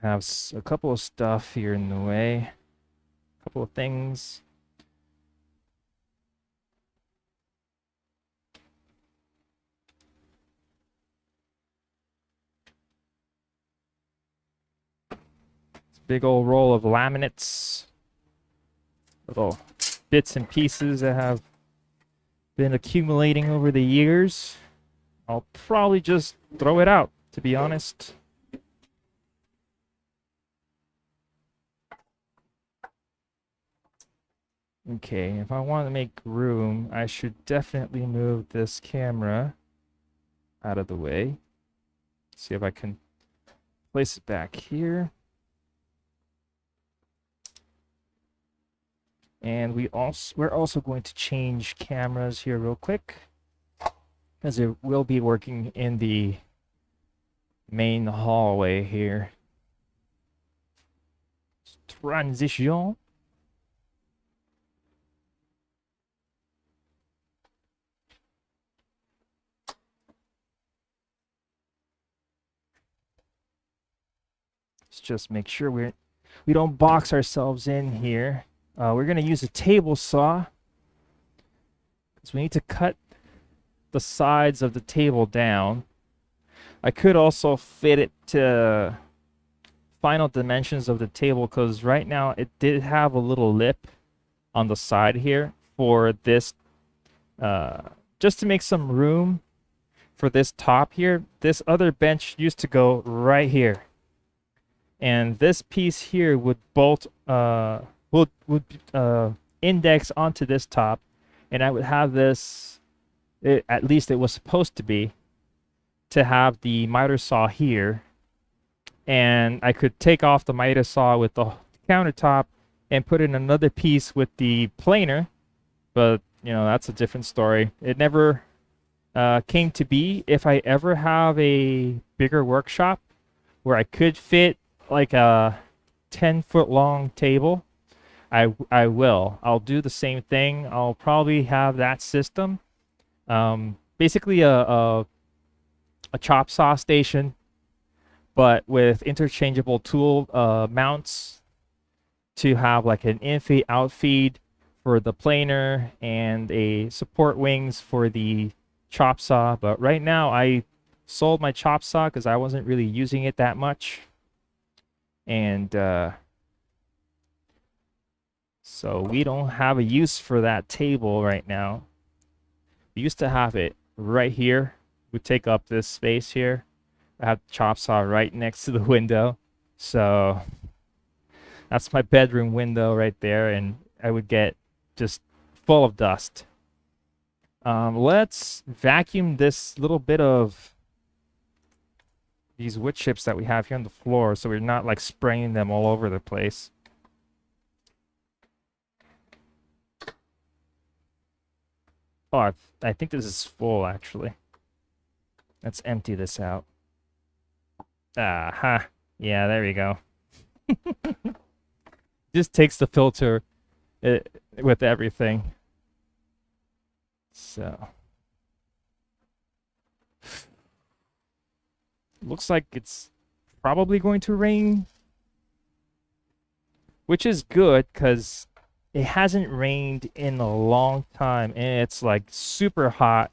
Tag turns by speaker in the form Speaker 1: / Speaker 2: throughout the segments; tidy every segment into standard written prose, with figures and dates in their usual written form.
Speaker 1: Have a couple of stuff here in the way. A couple of things. Big old roll of laminates, little bits and pieces that have been accumulating over the years. I'll probably just throw it out, to be honest. Okay, if I want to make room, I should definitely move this camera out of the way. See if I can place it back here. And we're also going to change cameras here real quick, because it will be working in the main hallway here. Transition. Let's just make sure we don't box ourselves in here. We're going to use a table saw, because we need to cut the sides of the table down. I could also fit it to final dimensions of the table, because right now it did have a little lip on the side here for this, just to make some room for this top here. This other bench used to go right here, and this piece here would bolt would index onto this top, and I would have this, at least it was supposed to be, to have the miter saw here, and I could take off the miter saw with the countertop and put in another piece with the planer, but you know, that's a different story. It never came to be. If I ever have a bigger workshop where I could fit like a 10-foot long table, I will. I'll do the same thing. I'll probably have that system. Basically a chop saw station, but with interchangeable tool mounts to have like an in-feed, out-feed for the planer and a support wings for the chop saw. But right now I sold my chop saw because I wasn't really using it that much. And so we don't have a use for that table right now. We used to have it right here. We take up this space here. I have the chop saw right next to the window. So that's my bedroom window right there, and I would get just full of dust. Let's vacuum this little bit of these wood chips that we have here on the floor, so we're not like spraying them all over the place. Oh, I think this is full, actually. Let's empty this out. Ah, yeah, there we go. Just takes the filter with everything. So. Looks like it's probably going to rain, which is good because it hasn't rained in a long time, and it's like super hot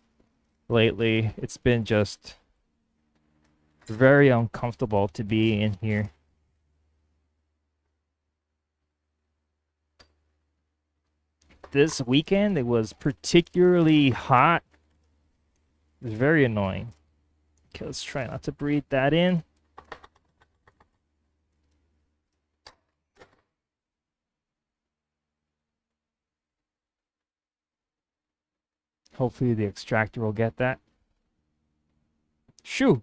Speaker 1: lately. It's been just very uncomfortable to be in here. This weekend it was particularly hot. It was very annoying. Okay, let's try not to breathe that in. Hopefully the extractor will get that. Shoo!